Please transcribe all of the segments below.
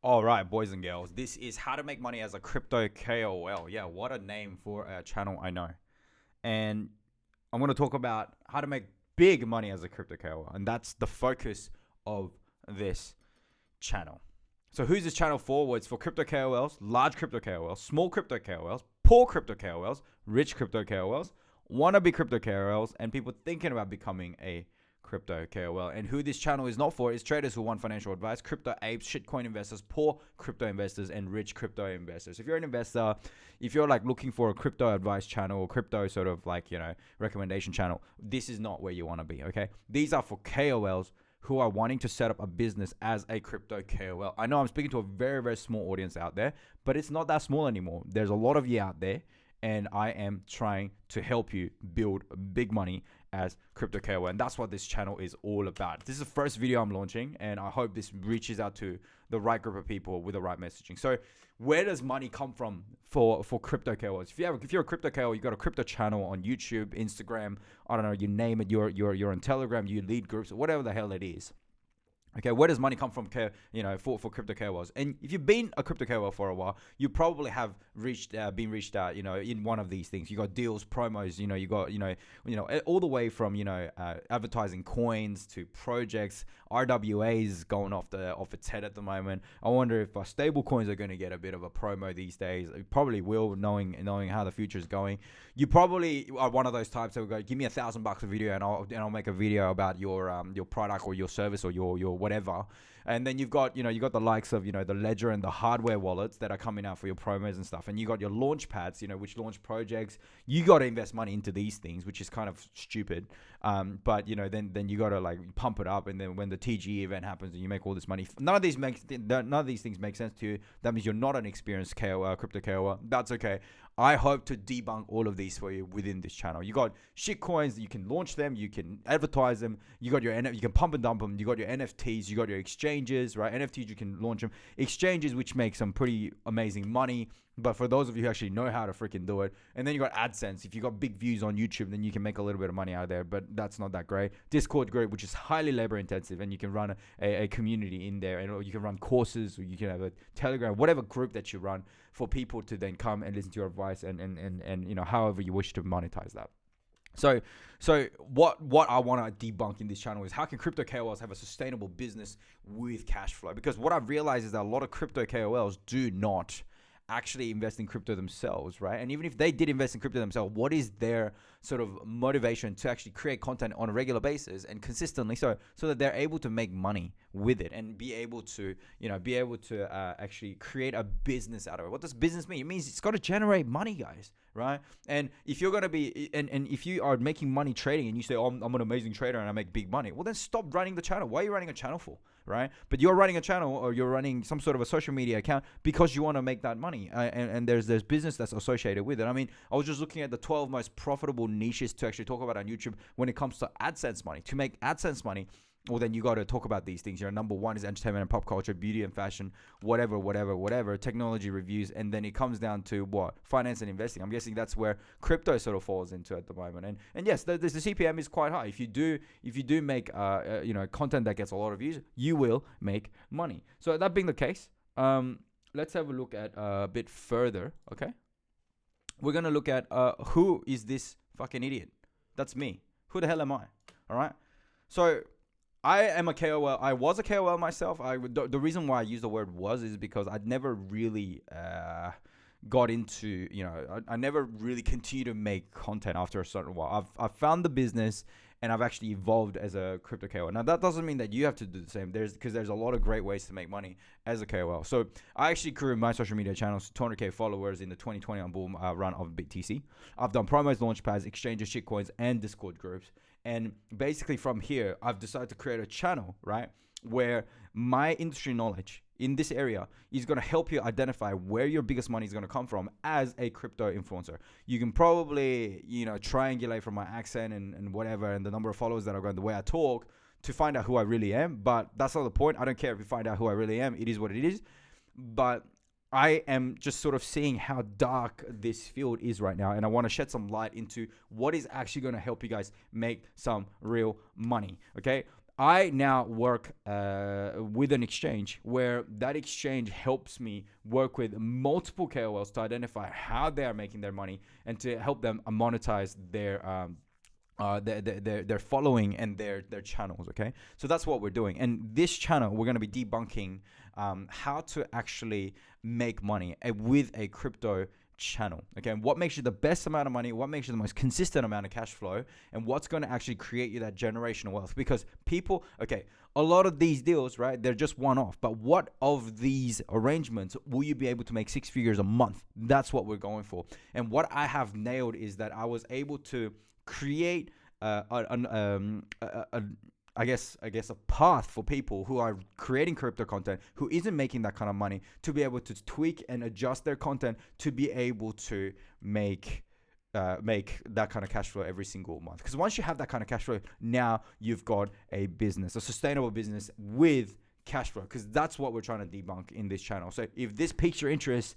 All right, boys and girls, this is how to make money as a crypto KOL. Yeah, what a name for a channel, I know. And I'm going to talk about how to make big money as a crypto KOL. And that's the focus of this channel. So who's this channel for? Well, it's for crypto KOLs, large crypto KOLs, small crypto KOLs, poor crypto KOLs, rich crypto KOLs, wannabe crypto KOLs, and people thinking about becoming a crypto KOL. And who this channel is not for is traders who want financial advice, crypto apes, shitcoin investors, poor crypto investors, and rich crypto investors. If you're an investor, if you're like looking for a crypto advice channel or crypto sort of like, recommendation channel, this is not where you want to be, okay? These are for KOLs who are wanting to set up a business as a crypto KOL. I know I'm speaking to a very, very small audience out there, but it's not that small anymore. There's a lot of you out there, and I am trying to help you build big money as crypto KOL. And that's what this channel is all about. This is the first video I'm launching, and I hope this reaches out to the right group of people with the right messaging. So where does money come from for crypto KOLs? If you're a crypto KOL, you got a crypto channel on YouTube, Instagram, I don't know, you name it, you're on Telegram, you lead groups, whatever the hell it is. Okay, where does money come from, for crypto KOLs? And if you've been a crypto KOL for a while, you probably have been reached out, in one of these things. You got deals, promos, you got, all the way from, advertising coins to projects. RWAs going off its head at the moment. I wonder if stable coins are going to get a bit of a promo these days. It probably will, knowing how the future is going. You probably are one of those types that will go, give me $1,000 a video, and I'll make a video about your product or your service or your whatever. And then you've got the likes of the Ledger and the hardware wallets that are coming out for your promos and stuff. And you got your launch pads, which launch projects. You got to invest money into these things, which is kind of stupid. But then you got to like pump it up. And then when the TGE event happens and you make all this money, none of these things make sense to you. That means you're not an experienced KOL, crypto KOL. That's okay. I hope to debunk all of these for you within this channel. You got shit coins, you can launch them, you can advertise them, you got you can pump and dump them, you got your NFTs, you got your exchanges, right? NFTs, you can launch them. Exchanges, which make some pretty amazing money, but for those of you who actually know how to freaking do it. And then you got AdSense. If you got big views on YouTube, then you can make a little bit of money out of there, but that's not that great. Discord group, which is highly labor intensive, and you can run a community in there, and you can run courses, or you can have a Telegram, whatever group that you run for people to then come and listen to your advice and however you wish to monetize that. So what I want to debunk in this channel is how can crypto KOLs have a sustainable business with cash flow? Because what I've realized is that a lot of crypto KOLs do not actually invest in crypto themselves, right? And even if they did invest in crypto themselves, what is their sort of motivation to actually create content on a regular basis and consistently so that they're able to make money with it and be able to actually create a business out of it? What does business mean? It means it's got to generate money, guys, right? And if you're going to be and if you are making money trading and you say, oh, I'm an amazing trader and I make big money, well, then stop running the channel. What are you running a channel for, right? But you're running a channel or you're running some sort of a social media account because you want to make that money, and there's business that's associated with it. I mean, I was just looking at the 12 most profitable niches to actually talk about on YouTube when it comes to AdSense money. To make AdSense money, well, then you got to talk about these things. Number one is entertainment and pop culture, beauty and fashion, whatever, technology reviews, and then it comes down to what? Finance and investing. I'm guessing that's where crypto sort of falls into at the moment. And yes, the CPM is quite high. If you do make content that gets a lot of views, you will make money. So that being the case, let's have a look at a bit further. Okay, we're gonna look at who is this fucking idiot? That's me. Who the hell am I? All right. So I am a KOL. I was a KOL myself. The reason why I use the word was is because I'd never really got into, I never really continued to make content after a certain while. I've found the business and I've actually evolved as a crypto KOL. Now, that doesn't mean that you have to do the same. Because there's a lot of great ways to make money as a KOL. So I actually grew my social media channels to 200K followers in the 2020 on bull run of BTC. I've done promos, launchpads, exchanges, shitcoins, and Discord groups. And basically from here, I've decided to create a channel, right, where my industry knowledge in this area is going to help you identify where your biggest money is going to come from as a crypto influencer. You can probably, triangulate from my accent and whatever and the number of followers that are going, the way I talk, to find out who I really am. But that's not the point. I don't care if you find out who I really am. It is what it is. But I am just sort of seeing how dark this field is right now, and I want to shed some light into what is actually going to help you guys make some real money, okay? I now work with an exchange where that exchange helps me work with multiple KOLs to identify how they are making their money and to help them monetize their following and their channels. Okay, so that's what we're doing. And this channel, we're going to be debunking how to actually make money with a crypto channel. Okay, and what makes you the best amount of money, what makes you the most consistent amount of cash flow, and what's going to actually create you that generational wealth. Because people, okay, a lot of these deals, right, they're just one off, but what of these arrangements will you be able to make 6 figures a month? That's what we're going for. And what I have nailed is that I was able to create I guess a path for people who are creating crypto content who isn't making that kind of money to be able to tweak and adjust their content to be able to make that kind of cash flow every single month. Because once you have that kind of cash flow, now you've got a business, a sustainable business with cash flow. Because that's what we're trying to debunk in this channel. So if this piques your interest,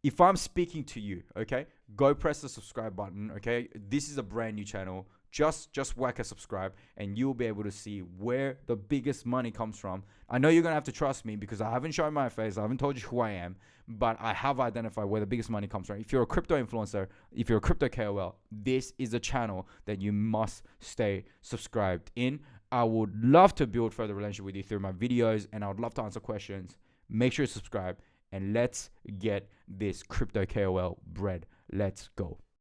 if I'm speaking to you, okay, go press the subscribe button. Okay, this is a brand new channel. Just whack a subscribe and you'll be able to see where the biggest money comes from. I know you're going to have to trust me because I haven't shown my face. I haven't told you who I am, but I have identified where the biggest money comes from. If you're a crypto influencer, if you're a crypto KOL, this is a channel that you must stay subscribed in. I would love to build further relationship with you through my videos, and I would love to answer questions. Make sure you subscribe and let's get this crypto KOL bread. Let's go.